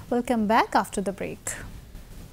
Welcome back after the break.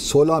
16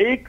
1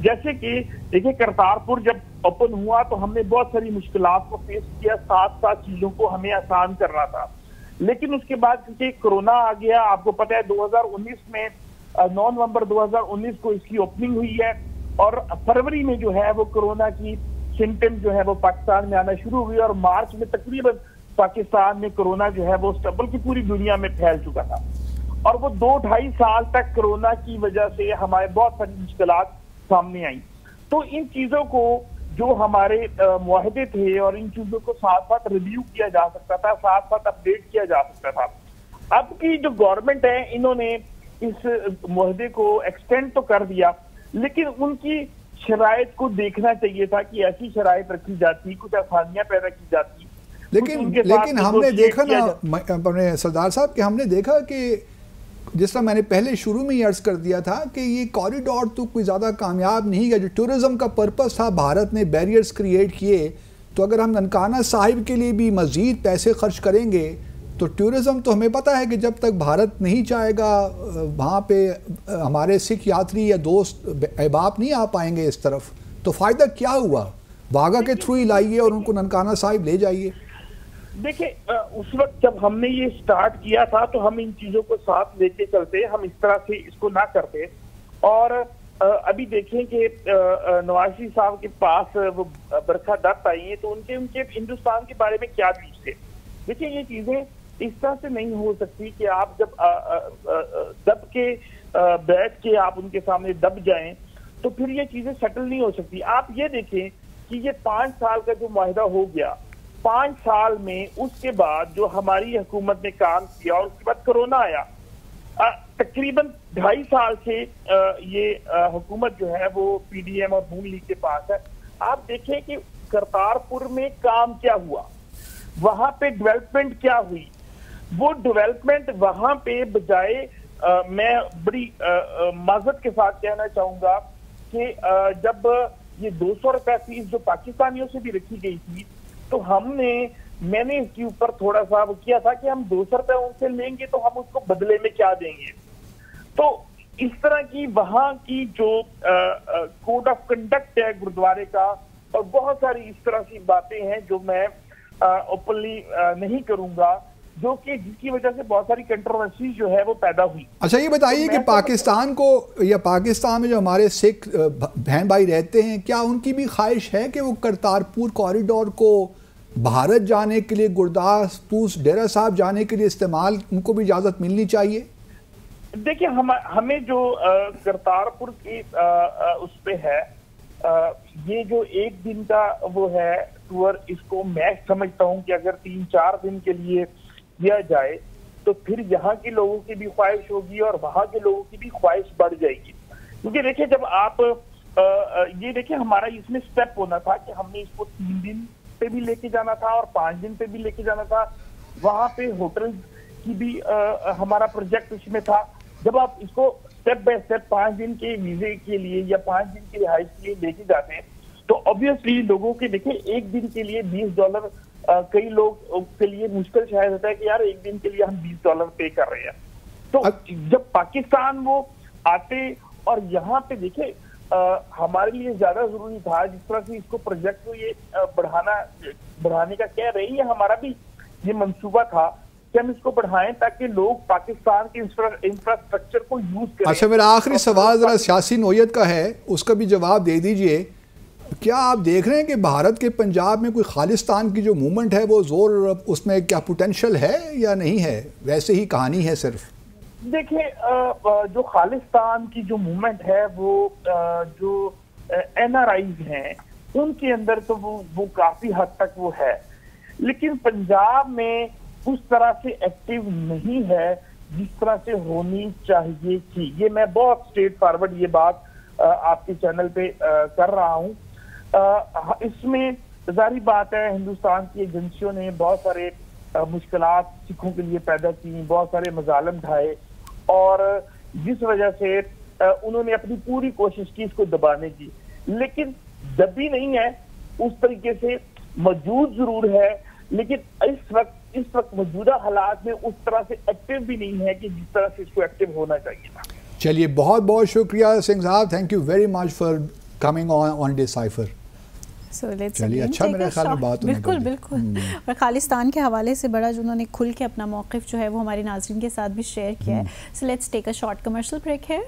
جیسے کہ دیکھیں کرتارپور جب اوپن ہوا تو ہم نے بہت ساری مشکلات کو فیس کیا، ساتھ ساتھ چیزوں کو ہمیں آسان کرنا تھا، لیکن اس کے بعد کیونکہ کرونا آ گیا، آپ کو پتہ ہے 2019 میں 9 نومبر 2019 کو اس کی اوپننگ ہوئی ہے، اور فروری میں جو ہے وہ کرونا کی سمٹم جو ہے وہ پاکستان میں آنا شروع ہوئی، اور مارچ میں تقریباً پاکستان میں کرونا جو ہے وہ بلکہ پوری دنیا میں پھیل چکا تھا، اور وہ 2-2.5 سال تک کرونا کی وجہ سے ہمارے بہت ساری مشکلات سامنے آئیں۔ تو ان چیزوں کو جو ہمارے معاہدے تھے اور ان چیزوں کو ساتھ ساتھ ریویو کیا جا سکتا تھا، ساتھ ساتھ اپڈیٹ کیا جا سکتا تھا۔ اب کی جو گورنمنٹ ہے انہوں نے اس معاہدے کو ایکسٹینڈ تو کر دیا، لیکن ان کی شرائط کو دیکھنا چاہیے تھا کہ ایسی شرائط رکھی جاتی، کچھ آسانیاں پیدا کی جاتی، لیکن ہم نے دیکھا نا اپنے سردار صاحب کہ ہم نے دیکھا کہ جس طرح میں نے پہلے شروع میں ہی عرض کر دیا تھا کہ یہ کوریڈور تو کوئی زیادہ کامیاب نہیں گیا۔ جو ٹورزم کا پرپس تھا، بھارت نے بیریئرز کریٹ کیے، تو اگر ہم ننکانہ صاحب کے لیے بھی مزید پیسے خرچ کریں گے تو ٹورزم تو ہمیں پتہ ہے کہ جب تک بھارت نہیں چاہے گا وہاں پہ ہمارے سکھ یاتری یا دوست احباب نہیں آ پائیں گے اس طرف، تو فائدہ کیا ہوا؟ واگا کے تھرو ہی لائیے اور ان کو ننکانہ صاحب لے جائیے۔ دیکھیں اس وقت جب ہم نے یہ سٹارٹ کیا تھا تو ہم ان چیزوں کو ساتھ لے کے چلتے، ہم اس طرح سے اس کو نہ کرتے، اور ابھی دیکھیں کہ نواز شریف صاحب کے پاس وہ برکھا دت آئی ہیں تو ان کے ہندوستان کے بارے میں کیا ویوز تھے۔ دیکھیں یہ چیزیں اس طرح سے نہیں ہو سکتی کہ آپ جب دب کے بیٹھ کے آپ ان کے سامنے دب جائیں تو پھر یہ چیزیں سیٹل نہیں ہو سکتی۔ آپ یہ دیکھیں کہ یہ 5 سال کا جو معاہدہ ہو گیا، 5 سال میں اس کے بعد جو ہماری حکومت نے کام کیا اور اس کے بعد کرونا آیا، تقریباً 2.5 سال سے یہ حکومت جو ہے وہ پی ڈی ایم اور نون لیگ کے پاس ہے۔ آپ دیکھیں کہ کرتارپور میں کام کیا ہوا، وہاں پہ ڈیولپمنٹ کیا ہوئی، وہ ڈیولپمنٹ وہاں پہ بجائے میں بڑی معذرت کے ساتھ کہنا چاہوں گا کہ جب یہ 200 روپے فیس جو پاکستانیوں سے بھی رکھی گئی تھی تو میں نے اس کے اوپر تھوڑا سا وہ کیا تھا کہ ہم 200 روپے ان سے لیں گے تو ہم اس کو بدلے میں کیا دیں گے۔ تو اس طرح کی وہاں کی جو کوڈ آف کنڈکٹ ہے گردوارے کا، اور بہت ساری اس طرح کی باتیں ہیں جو میں اوپنلی نہیں کروں گا، جو کہ جس کی وجہ سے بہت ساری کنٹروورسی جو ہے وہ پیدا ہوئی۔ اچھا یہ بتائیے کہ پاکستان کو یا پاکستان میں جو ہمارے سکھ بہن بھائی رہتے ہیں، کیا ان کی بھی خواہش ہے کہ وہ کرتارپور کوریڈور کو بھارت جانے کے لیے، گرداسپور ڈیرہ صاحب جانے کے لیے استعمال، ان کو بھی اجازت ملنی چاہیے؟ دیکھیں ہمیں جو کرتارپور کی اس پہ ہے، یہ جو 1 دن کا وہ ہے ٹور، اس کو میں سمجھتا ہوں کہ اگر 3-4 دن کے لیے کیا جائے تو پھر یہاں کے لوگوں کی بھی خواہش ہوگی اور وہاں کے لوگوں کی بھی خواہش بڑھ جائے گی۔ کیونکہ دیکھیں جب آپ یہ دیکھیں ہمارا اس میں سٹیپ ہونا تھا کہ ہم نے اس کو 3 دن پہ بھی لے کے جانا تھا اور 5 دن پہ بھی لے کے جانا تھا، وہاں پہ ہوٹل کی بھی ہمارا پروجیکٹ اس میں تھا۔ جب آپ اس کو سٹیپ بائی سٹیپ 5 دن کے ویزے کے لیے یا 5 دن کی رہائش کے لیے لے کے جاتے ہیں تو obviously لوگوں کے دیکھیں 1 دن کے لیے $20 کئی لوگ کے لیے مشکل شاید ہوتا ہے کہ یار 1 دن کے لیے ہم $20 پے کر رہے ہیں۔ تو جب پاکستان وہ آتے اور یہاں پہ دیکھیں ہمارے لیے زیادہ ضروری تھا جس طرح سے اس کو پروجیکٹ کو یہ بڑھانے کا کہہ رہے ہیں، ہمارا بھی یہ منصوبہ تھا کہ ہم اس کو بڑھائیں تاکہ لوگ پاکستان کے انفراسٹرکچر کو یوز کریں۔ اچھا میرا آخری سوال ذرا سیاسی نوعیت کا ہے، اس کا بھی جواب دے دیجئے۔ کیا آپ دیکھ رہے ہیں کہ بھارت کے پنجاب میں کوئی خالستان کی جو موومنٹ ہے وہ زور، اس میں کیا پوٹینشل ہے یا نہیں ہے، ویسے ہی کہانی ہے صرف؟ دیکھیں جو خالستان کی جو موومنٹ ہے وہ جو این آر آئیز ہیں ان کے اندر تو وہ کافی حد تک وہ ہے، لیکن پنجاب میں اس طرح سے ایکٹیو نہیں ہے جس طرح سے ہونی چاہیے تھی۔ یہ میں بہت اسٹریٹ فارورڈ یہ بات آپ کے چینل پہ کر رہا ہوں۔ اس میں ظاہری بات ہے ہندوستان کی ایجنسیوں نے بہت سارے مشکلات سکھوں کے لیے پیدا کی، بہت سارے مظالم ڈھائے، اور جس وجہ سے انہوں نے اپنی پوری کوشش کی اس کو دبانے کی، لیکن دبی نہیں ہے، اس طریقے سے موجود ضرور ہے، لیکن اس وقت موجودہ حالات میں اس طرح سے ایکٹیو بھی نہیں ہے کہ جس طرح سے اس کو ایکٹیو ہونا چاہیے تھا۔ چلیے بہت بہت شکریہ سنگھ صاحب، thank you very much for coming on Decipher. چلیے اچھا میرے خیال میں بات بالکل بالکل. اور خالصتان کے حوالے سے بڑا جو انہوں نے کھل کے اپنا موقف جو ہے وہ ہمارے ناظرین کے ساتھ بھی شیئر کیا ہے. So let's take a short commercial break here.